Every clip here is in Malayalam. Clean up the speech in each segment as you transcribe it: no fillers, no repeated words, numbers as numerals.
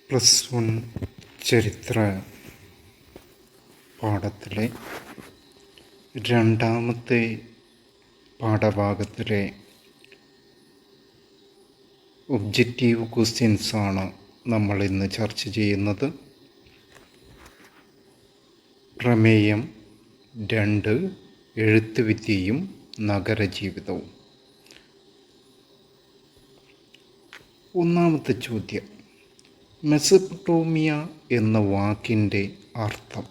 +1 ചരിത്ര പാഠത്തിലെ രണ്ടാമത്തെ പാഠഭാഗത്തിലെ ഒബ്ജക്റ്റീവ് ക്വസ്റ്റ്യൻസാണ് നമ്മൾ ഇന്ന് ചർച്ച ചെയ്യുന്നത്. പ്രമേയം 2, എഴുത്തുവിദ്യയും നഗരജീവിതവും. ഒന്നാമത്തെ ചോദ്യം, മെസപ്പൊട്ടേമിയ എന്ന വാക്കിൻ്റെ അർത്ഥം.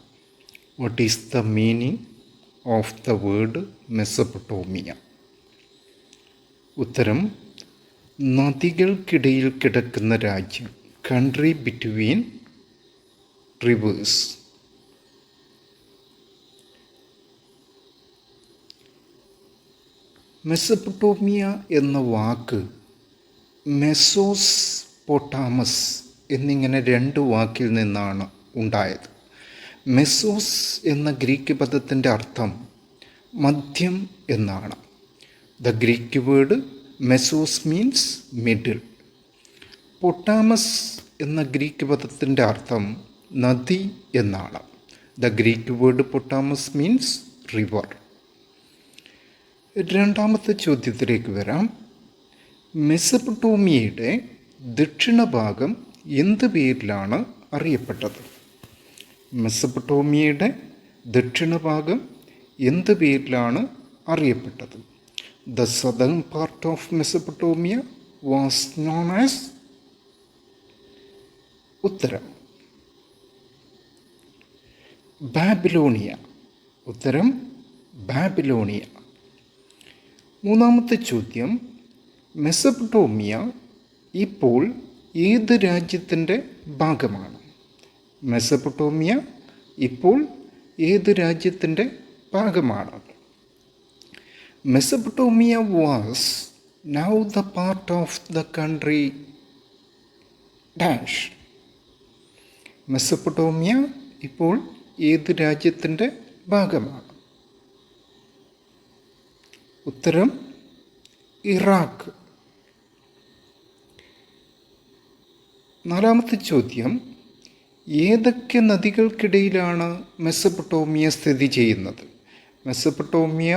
What is the meaning of the word Mesopotamia? ഉത്തരം, നദികൾക്കിടയിൽ കിടക്കുന്ന രാജ്യം, കൺട്രി ബിറ്റ്വീൻ റിവേഴ്സ്. മെസപ്പൊട്ടേമിയ എന്ന വാക്ക് മെസോസ് പൊട്ടാമസ് എന്നിങ്ങനെ 2 വാക്കിൽ നിന്നാണ് ഉണ്ടായത്. മെസോസ് എന്ന ഗ്രീക്ക് പദത്തിൻ്റെ അർത്ഥം മധ്യം എന്നാണ്. The Greek word mesos means middle. Potamos എന്ന ഗ്രീക്ക് പദത്തിൻ്റെ അർത്ഥം നദി എന്നാണ്. The Greek word potamos means river. രണ്ടാമത്തെ ചോദ്യത്തിലേക്ക് വരാം. മെസപ്പൊട്ടേമിയയുടെ ദക്ഷിണഭാഗം എന്ത് പേരിലാണ് അറിയപ്പെട്ടത്? മെസപ്പൊട്ടേമിയയുടെ ദക്ഷിണഭാഗം എന്ത് പേരിലാണ് അറിയപ്പെട്ടത്? The southern part of Mesopotamia was known as. ഉത്തരം, ബാബിലോണിയ. ഉത്തരം, ബാബിലോണിയ. മൂന്നാമത്തെ ചോദ്യം, മെസപ്പൊട്ടേമിയ ഇപ്പോൾ ഏത് രാജ്യത്തിൻ്റെ ഭാഗമാണ്? മെസപ്പൊട്ടേമിയ ഇപ്പോൾ ഏത് രാജ്യത്തിൻ്റെ ഭാഗമാണ്? Mesopotamia was now the part of the country dash. Mesopotamia ഇപ്പോൾ ഏത് രാജ്യത്തിൻ്റെ ഭാഗമാണ്? ഉത്തരം, ഇറാഖ്. നാലാമത്തെ ചോദ്യം, ഏതൊക്കെ നദികൾക്കിടയിലാണ് മെസപ്പൊട്ടേമിയ സ്ഥിതി ചെയ്യുന്നത്? Mesopotamia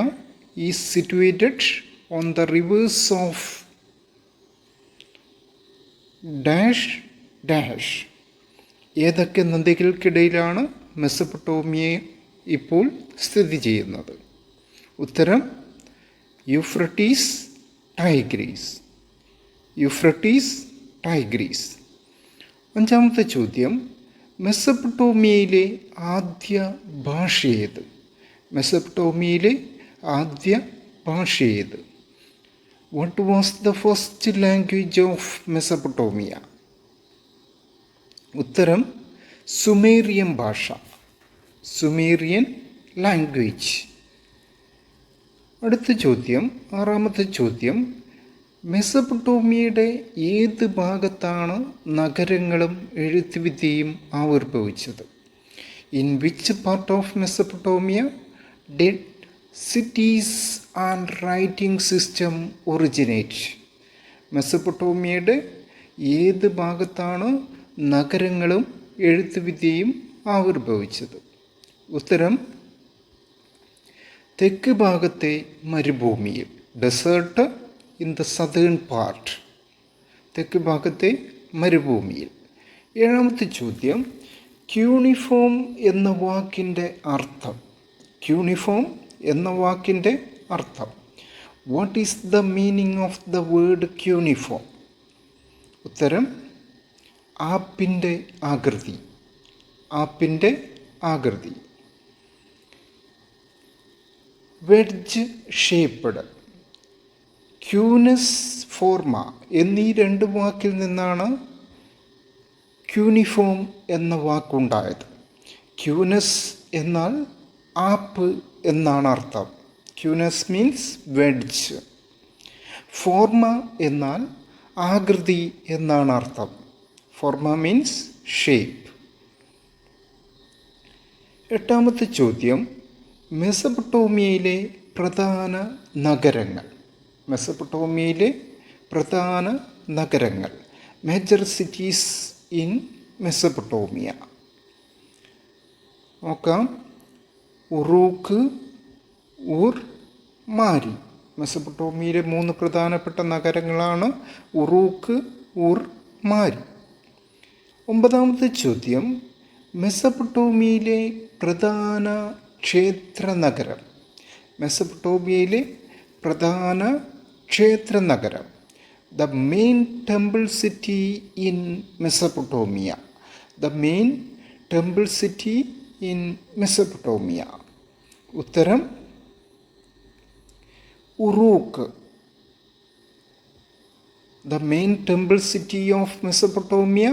is situated on the reverse of dash dash. ഏതൊക്കെ നദികൾക്കിടയിലാണ് മെസപ്പൊട്ടേമിയ ഇപ്പോൾ സ്ഥിതി ചെയ്യുന്നത്? ഉത്തരം, യൂഫ്രട്ടീസ്, ടൈഗ്രീസ്. യൂഫ്രട്ടീസ്, ടൈഗ്രീസ്. അഞ്ചാമത്തെ ചോദ്യം, മെസപ്പൊട്ടേമിയയിലെ ആദ്യ ഭാഷ ഏത്? മെസപ്പൊട്ടേമിയയിലെ ആദ്യ ഭാഷ ഏത്? What was the first language of Mesopotamia? ഉത്തരം, സുമേറിയൻ ഭാഷ, സുമേറിയൻ ലാംഗ്വേജ്. അടുത്ത ചോദ്യം, ആറാമത്തെ ചോദ്യം, മെസപ്പൊട്ടേമിയയുടെ ഏത് ഭാഗത്താണ് നഗരങ്ങളും എഴുത്തുവിദ്യയും ആവിർഭവിച്ചത്? In which part of Mesopotamia did cities and writing system originate? മെസപ്പൊട്ടേമിയയുടെ ഏത് ഭാഗത്താണ് നഗരങ്ങളും എഴുത്തുവിദ്യയും ആവിർഭവിച്ചത്? ഉത്തരം, തെക്ക് ഭാഗത്തെ മരുഭൂമിയിൽ, desert in the southern part. തെക്ക് ഭാഗത്തെ മരുഭൂമിയിൽ. ഏഴാമത്തെ ചോദ്യം, ക്യൂണിഫോം എന്ന വാക്കിൻ്റെ അർത്ഥം. ക്യൂണിഫോം എന്ന വാക്കിൻ്റെ അർത്ഥം. What is the meaning of the word cuneiform? ഉത്തരം, ആപ്പിൻ്റെ ആകൃതി, ആപ്പിൻ്റെ ആകൃതി. വെഡ്ജ് ഷേപ്പ്ഡ്, ക്യൂനസ് ഫോർമ എന്നീ 2 വാക്കിൽ നിന്നാണ് ക്യൂണിഫോം എന്ന വാക്കുണ്ടായത്. ക്യൂനസ് എന്നാൽ ആപ്പ് എന്നാണ് അർത്ഥം. ക്യൂനസ് മീൻസ് വെഡ്ജ്. ഫോർമ എന്നാൽ ആകൃതി എന്നാണ് അർത്ഥം. ഫോർമ മീൻസ് ഷേപ്പ്. എട്ടാമത്തെ ചോദ്യം, മെസപ്പൊട്ടേമിയയിലെ പ്രധാന നഗരങ്ങൾ. മെസപ്പൊട്ടേമിയയിലെ പ്രധാന നഗരങ്ങൾ. Major cities in Mesopotamia. നോക്കാം. ഉറൂക്ക്, ഊർ, മാരി. മെസപ്പൊട്ടോമിയയിലെ 3 പ്രധാനപ്പെട്ട നഗരങ്ങളാണ് ഉറൂക്ക്, ഊർ, മാരി. 9ാമത്തെ ചോദ്യം, മെസപ്പൊട്ടോമിയയിലെ പ്രധാന ക്ഷേത്ര നഗരം. മെസപ്പൊട്ടോമിയയിലെ പ്രധാന ക്ഷേത്ര നഗരം. The main temple city in Mesopotamia. The main temple city in Mesopotamia. ഉത്തരം Uruk. The main temple city of Mesopotamia.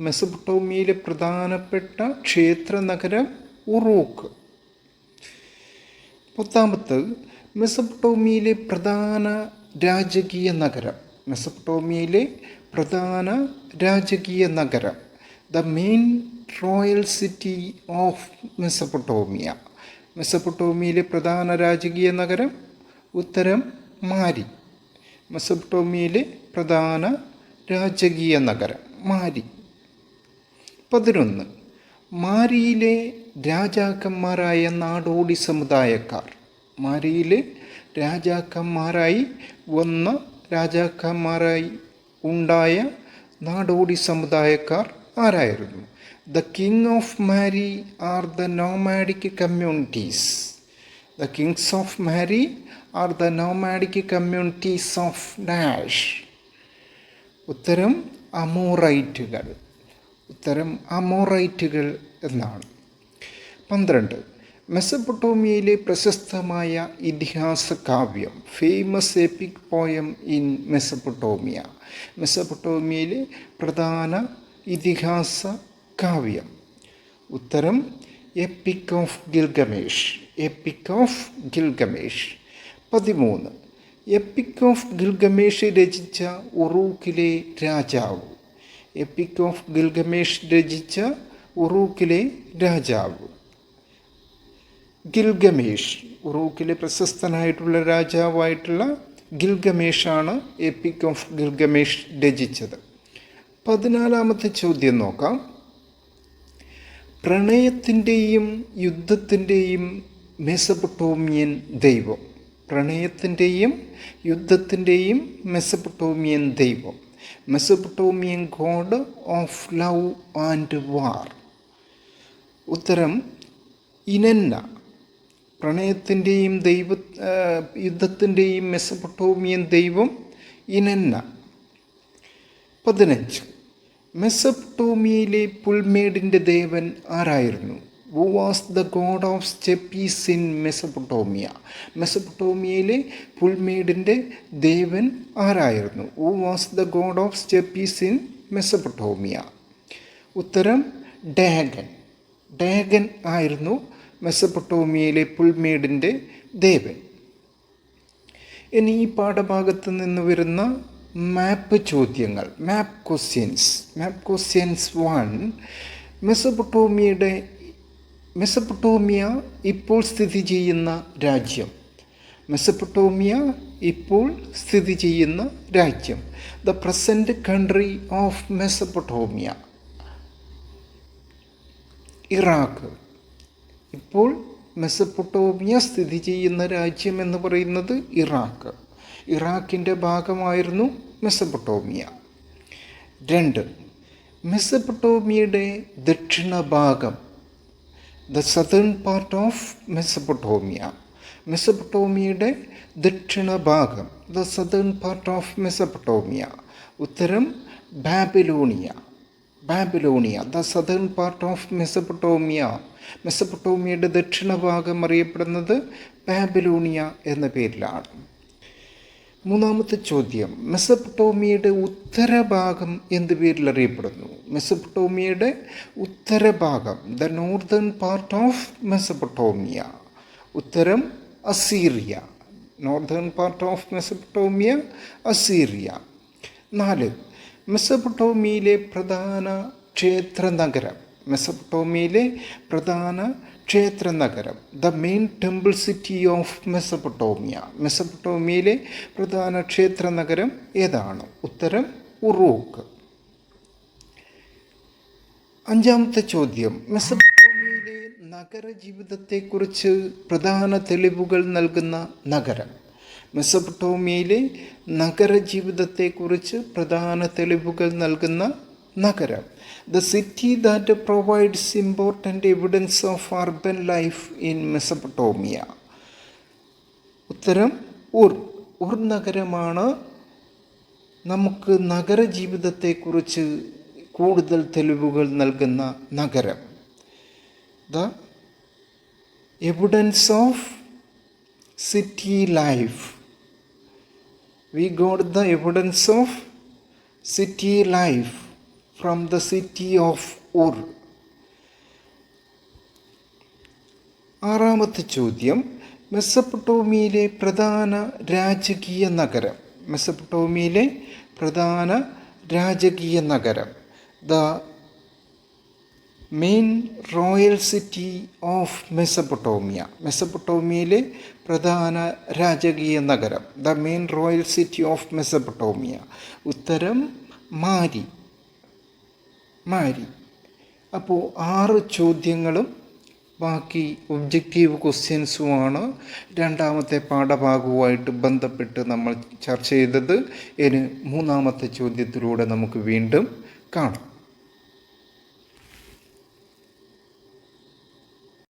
മെസപ്പൊട്ടോമിയയിലെ പ്രധാനപ്പെട്ട ക്ഷേത്ര നഗരം ഉറൂക്ക്. 10ാമത്തെ, മെസപ്പൊട്ടോമിയയിലെ പ്രധാന രാജകീയ നഗരം. മെസപ്പൊട്ടോമിയയിലെ പ്രധാന രാജകീയ നഗരം. The main royal city of Mesopotamia. മെസപ്പൊട്ടോമിയയിലെ പ്രധാന രാജകീയ നഗരം. ഉത്തരം മാരി. മെസപ്പൊട്ടോമിയയിലെ പ്രധാന രാജകീയ നഗരം മാരി. 11, മാരിയിലെ രാജാക്കന്മാരായ നാടോടി സമുദായക്കാർ. മാരിയിലെ രാജാക്കന്മാരായി ഉണ്ടായ നാടോടി സമുദായക്കാർ ആരായിരുന്നു? The king of Mari are the nomadic communities. The kings of Mari are the nomadic communities of dash. ഉത്തരം അമോറൈറ്റുകൾ. ഉത്തരം അമോറൈറ്റുകൾ എന്നാണ്. 12, മെസപ്പൊട്ടോമിയയിലെ പ്രശസ്തമായ ഇതിഹാസ കാവ്യം. Famous epic poem in Mesopotamia. മെസപ്പൊട്ടോമിയയിലെ പ്രധാന ഇതിഹാസ കാവ്യം. ഉത്തരം epic of Gilgamesh. Epic of Gilgamesh. 13, epic of Gilgamesh രചിച്ച ഉറൂക്കിലെ രാജാവ്. എപ്പിക് ഓഫ് ഗിൽഗമേഷ് രചിച്ച ഉറൂക്കിലെ രാജാവ്. ഗിൽഗമേഷ്. ഉറൂക്കിലെ പ്രശസ്തനായിട്ടുള്ള രാജാവായിട്ടുള്ള ഗിൽഗമേഷാണ് എപ്പിക് ഓഫ് ഗിൽഗമേഷ് രചിച്ചത്. 14ാമത്തെ ചോദ്യം നോക്കാം. പ്രണയത്തിൻ്റെയും യുദ്ധത്തിൻ്റെയും മെസപ്പൊട്ടോമിയൻ ദൈവം. പ്രണയത്തിൻ്റെയും യുദ്ധത്തിൻ്റെയും മെസപ്പൊട്ടോമിയൻ ദൈവം. Mesopotamian god of love and war. ഉത്തരം ഇനന്ന. പ്രണയത്തിൻ്റെയും യുദ്ധത്തിൻ്റെയും മെസപ്പൊട്ടോമിയൻ ദൈവം ഇനന്ന. 15, മെസപ്പൊട്ടോമിയയിലെ പുൽമേടിൻ്റെ ദേവൻ ആരായിരുന്നു? Who was the god of steppes in Mesopotamia. മെസപ്പൊട്ടോമിയയിലെ പുൽമേടിൻ്റെ ദേവൻ ആരായിരുന്നു? Who was the god of steppes in Mesopotamia. ഉത്തരം ഡാഗൻ. ഡാഗൻ ആയിരുന്നു മെസപ്പൊട്ടോമിയയിലെ പുൽമേടിൻ്റെ ദേവൻ. ഇനി ഈ പാഠഭാഗത്ത് നിന്ന് വരുന്ന മാപ്പ് ചോദ്യങ്ങൾ. മാപ്പ് ക്വസ്റ്റ്യൻസ്. 1, മെസപ്പൊട്ടോമിയ ഇപ്പോൾ സ്ഥിതി ചെയ്യുന്ന രാജ്യം. മെസപ്പൊട്ടോമിയ ഇപ്പോൾ സ്ഥിതി ചെയ്യുന്ന രാജ്യം. The present country of Mesopotamia. Iraq. ഇപ്പോൾ മെസപ്പൊട്ടോമിയ സ്ഥിതി ചെയ്യുന്ന രാജ്യം എന്ന് പറയുന്നത് ഇറാഖ്. ഇറാഖിൻ്റെ ഭാഗമായിരുന്നു മെസപ്പൊട്ടോമിയ. 2, മെസപ്പൊട്ടോമിയയുടെ ദക്ഷിണ ഭാഗം. The southern part of Mesopotamia. മെസപ്പൊട്ടോമിയയുടെ ദക്ഷിണ ഭാഗം. The southern part of Mesopotamia. ഉത്തരം Babylonia. Babylonia. The southern part of Mesopotamia. മെസപ്പൊട്ടോമിയയുടെ ദക്ഷിണ ഭാഗം അറിയപ്പെടുന്നത് ബാബിലോണിയ എന്ന പേരിലാണ്. 3ാമത്തെ ചോദ്യം, മെസപ്പൊട്ടോമിയയുടെ ഉത്തരഭാഗം എന്ത് പേരിൽ അറിയപ്പെടുന്നു? മെസപ്പൊട്ടോമിയയുടെ ഉത്തരഭാഗം, the northern part of Mesopotamia. ഉത്തരം Assyria. Northern part of Mesopotamia Assyria. 4, മെസപ്പൊട്ടോമിയയിലെ പ്രധാന ക്ഷേത്ര നഗരം. മെസപ്പൊട്ടോമിയയിലെ പ്രധാന ക്ഷേത്ര നഗരം, the main temple city of Mesopotamia. മെസപ്പൊട്ടോമിയയിലെ പ്രധാന ക്ഷേത്ര നഗരം ഏതാണ്? ഉത്തരം ഉറൂക്ക്. അഞ്ചാമത്തെ ചോദ്യം, മെസപ്പൊട്ടേമിയയിലെ നഗരജീവിതത്തെക്കുറിച്ച് പ്രധാന തെളിവുകൾ നൽകുന്ന നഗരം. മെസപ്പൊട്ടേമിയയിലെ നഗരജീവിതത്തെക്കുറിച്ച് പ്രധാന തെളിവുകൾ നൽകുന്ന നഗരം. The city that provides important evidence of urban life in Mesopotamia. ഉത്തരം ഉർ നഗരമാണ് നമുക്ക് നഗരജീവിതത്തെക്കുറിച്ച് കൂടുതൽ തെളിവുകൾ നൽകുന്ന നഗരം. The evidence of city life. We got the evidence of city life from the city of Ur. ആറാമത്തെ ചോദ്യം, മെസപ്പൊട്ടേമിയയിലെ പ്രധാന രാജകീയ നഗരം. മെസപ്പൊട്ടേമിയയിലെ പ്രധാന രാജകീയ നഗരം. The main royal city of Mesopotamia. മെസപ്പൊട്ടേമിയയിലെ പ്രധാന രാജകീയ നഗരം. The main royal city of Mesopotamia. ഉത്തരം മാരി. അപ്പോൾ 6 ചോദ്യങ്ങളും ബാക്കി ഒബ്ജക്റ്റീവ് ക്വസ്റ്റ്യൻസുമാണ് രണ്ടാമത്തെ പാഠഭാഗവുമായിട്ട് ബന്ധപ്പെട്ട് നമ്മൾ ചർച്ച ചെയ്തത്. ഇനി മൂന്നാമത്തെ ചോദ്യത്തിലൂടെ നമുക്ക് വീണ്ടും കാണാം.